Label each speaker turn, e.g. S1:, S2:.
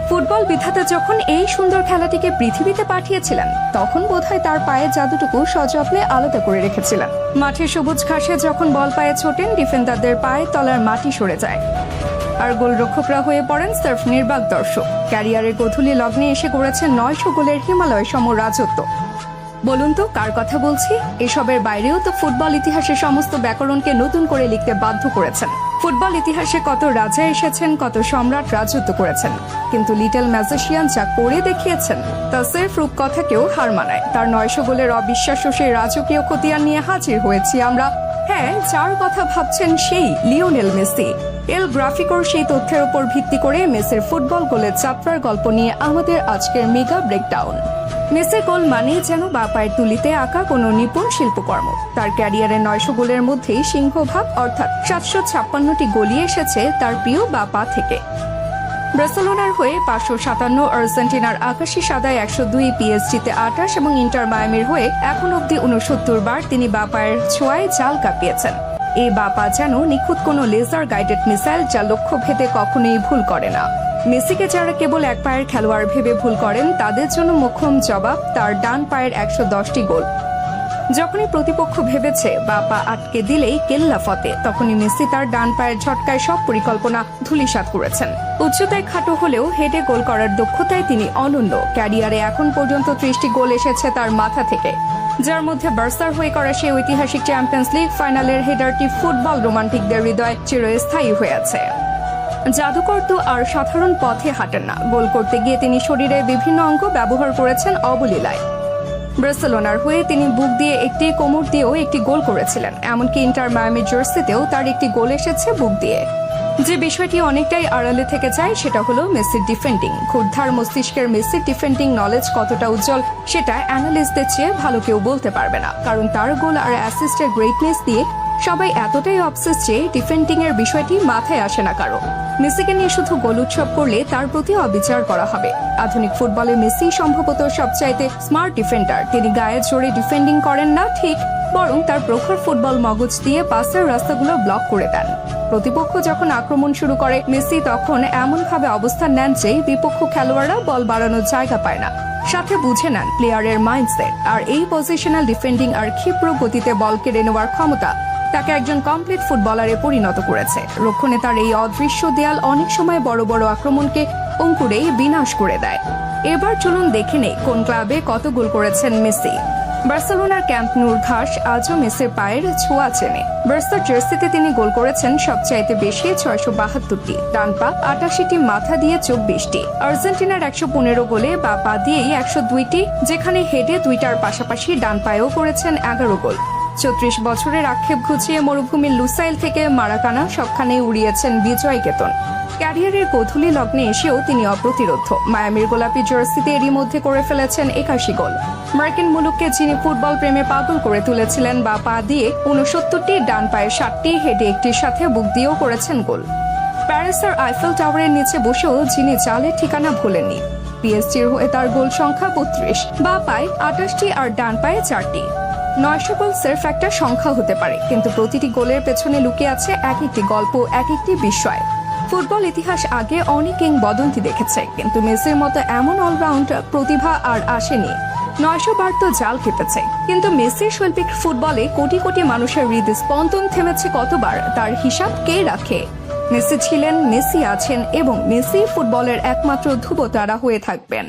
S1: Football বিধাতা যখন এই সুন্দর খেলাটিকে পৃথিবীতে পাঠিয়েছিলেন তখন বোধহয় তার পায়ের জাদুটুকু সযত্নে আলাদা করে রেখেছিলেন। মাঠে সবুজ ঘাসে যখন বল পায়ে ছোটেন, ডিফেন্ডারদের পায়ে তলার মাটি সরে যায় আর গোলরক্ষকরা হয়ে পড়েন সার্ফ নির্বাক দর্শক। ক্যারিয়ারের গোধূলি লগ্নে এসে গড়েছেন 900 গোলের হিমালয় সম রাজত্ব। বলুন তো কার কথা বলছি? এসবের বাইরেও তো ফুটবল ইতিহাসের সমস্ত ব্যাকরণকে নতুন করে লিখতে বাধ্য করেছেন। ফুটবল ইতিহাসে কত রাজা এসেছেন, কত সম্রাট রাজত্ব করেছেন, কিন্তু লিটল ম্যাজিশিয়ান যা করে দেখিয়েছেন তা সির্ফ রূপকথাকেও হার মানায়। তার 900 গোলের অবিশ্বাস্য সেই রাজকীয় খতিয়ান নিয়ে হাজির হয়েছি আমরা। হ্যাঁ, যার কথা ভাবছেন সেই লিওনেল মেসি। এল গ্রাফিকোর সেই তথ্যের উপর ভিত্তি করে মেসির ফুটবল গোলের যাত্রার গল্প নিয়ে আমাদের আজকের মেগা ব্রেকডাউন। মেসির গোল মানেই যেন বা পায়ের তুলিতে আঁকা কোনো নিপুণ শিল্পকর্ম। তার ক্যারিয়ারের 900 গোলের মধ্যেই সিংহভাগ অর্থাৎ 756টি গোলই এসেছে তার প্রিয় বা পা থেকে। বার্সেলোনার হয়ে 557, আর্জেন্টিনার 81 সাদায় 102, পিএসজিতে 28 এবং ইন্টার মায়ামির হয়ে এখন অব্দি 69 বার তিনি বা পায়ের ছোঁয়ায় জাল কাঁপিয়েছেন। এই বা পা যেন নিখুঁত কোনো লেজার গাইডেড মিসাইল, যা লক্ষ্য ভেদে কখনোই ভুল করে না। মেসিকে যারা কেবল এক পায়ের খেলোয়াড় ভেবে ভুল করেন তাদের জন্য মোক্ষম জবাব তার ডান পায়ের 110টি গোল। যখনই প্রতিপক্ষ ভেবেছে বা পা আটকে দিলেই কেল্লা ফতে, তখনই মেসি তার ডান পায়ের ঝটকায় সব পরিকল্পনা ধূলিসাৎ করেছেন। উচ্চতায় খাটো হলেও হেডে গোল করার দক্ষতায় তিনি অনন্য। ক্যারিয়ারে এখন পর্যন্ত 30টি গোল এসেছে তার মাথা থেকে, যার মধ্যে বার্সার হয়ে করা সেই ঐতিহাসিক চ্যাম্পিয়ন্স লিগ ফাইনালের হেডারটি ফুটবল রোমান্টিকদের হৃদয়ে চিরস্থায়ী হয়ে আছে। জাদুকর তো আর সাধারণ পথে হাঁটেন না। গোল করতে গিয়ে তিনি শরীরের বিভিন্ন অঙ্গ ব্যবহার করেছেন অবলীলায়। বার্সেলোনার হয়ে তিনি বুক দিয়ে একটি, কোমর দিয়েও একটি গোল করেছিলেন। এমনকি ইন্টার মায়ামি জার্সিতেও তার একটি গোল এসেছে বুক দিয়ে। যে বিষয়টি অনেকটাই আড়ালে থেকে যায় সেটা হলো মেসির ডিফেন্ডিং। ক্ষুদ্ধার মস্তিষ্কের মেসির ডিফেন্ডিং নলেজ কতটা উজ্জ্বল সেটা অ্যানালিস্টদের চেয়ে ভালো কেউ বলতে পারবে না, কারণ তার গোল আর অ্যাসিস্টের গ্রেটনেস দিয়ে সবাই এতটাই অবসেস যে ডিফেন্ডিং এর বিষয়টি মাথায় আসে না কারো। মেসিকে নিয়ে শুধু গোল উৎসব করলে তার প্রতি অবিচার করা হবে। আধুনিক ফুটবলে মেসি সম্ভবত সবচাইতে স্মার্ট ডিফেন্ডার। তিনি গায়ে জোরে ডিফেন্ডিং করেন না ঠিক, বরং তার প্রখর ফুটবল মগজ দিয়ে পাসের রাস্তাগুলো ব্লক করে দেন। প্রতিপক্ষ যখন আক্রমণ শুরু করে মেসি তখন এমনভাবে অবস্থান নেন যে বিপক্ষ খেলোয়াড়রা বল বাড়ানোর জায়গা পায় না। সাথে বুঝে নেন প্লেয়ারের মাইন্ডসেট। আর এই পজিশনাল ডিফেন্ডিং আর ক্ষিপ্র গতিতে বল কেড়ে নেওয়ার ক্ষমতা তাকে একজন কমপ্লিট ফুটবলারে পরিণত করেছে। রক্ষণে তার এই অদৃশ্য দেয়াল অনেক সময় বড় বড় আক্রমণকে অঙ্কুরেই বিনাশ করে দেয়। এবার চলুন দেখে নেই কোন ক্লাবে কত গোল করেছেন মেসি। বার্সেলোনার ক্যাম্প নুর ঘাস আজও মেসির পায়ের ছোঁয়া চেনে। বার্সার জার্সিতে তিনি গোল করেছেন সবচাইতে বেশি 672টি, ডান পা 88টি, মাথা দিয়ে 24টি। আর্জেন্টিনার 115 গোলে বা পা দিয়েই 102টি, যেখানে হেডে 2টার পাশাপাশি ডান পায়েও করেছেন 11 গোল। 34 বছরের আক্ষেপ ঘুচিয়ে মরুভূমির লুসাইল থেকে মারাকানা সবখানে উড়িয়েছেন বিজয় কেতন। ক্যারিয়ারের গোধূলি লগ্নে এসেও তিনি অপ্রতিরোধ। মায়ামির গোলাপি জার্সিতে এরই মধ্যে করে ফেলেছেন 81 গোল। মার্কিন মুলুককে যিনি ফুটবল প্রেমে পাগল করে তুলেছিলেন বা পা দিয়ে 69টি, ডান পায়ে 7টি, হেডে একটির সাথে বুক দিয়েও করেছেন গোল। প্যারিসের আইফেল টাওয়ারের নিচে বসেও যিনি চালের ঠিকানা ভোলেননি। পিএসজির হয়ে তার গোল সংখ্যা 32, বা পায়ে 28টি আর ডান পায়ে 4টি। 900 গোল সির্ফ একটা সংখ্যা হতে পারে, কিন্তু প্রতিটি গোলের পেছনে লুকিয়ে আছে এক একটি গল্প, এক একটি বিস্ময়। ফুটবল ইতিহাস আগে অনেক কিংবদন্তি দেখেছে, কিন্তু মেসির মতো এমন অলরাউন্ড প্রতিভা আর আসেনি। 900 বার তো জাল কেটেছে, কিন্তু মেসির শৈল্পিক ফুটবলে কোটি কোটি মানুষের হৃদস্পন্দন থেমেছে কতবার তার হিসাব কে রাখে? মেসি ছিলেন, মেসি আছেন এবং মেসি ফুটবলের একমাত্র ধ্রুবতারা হয়ে থাকবেন।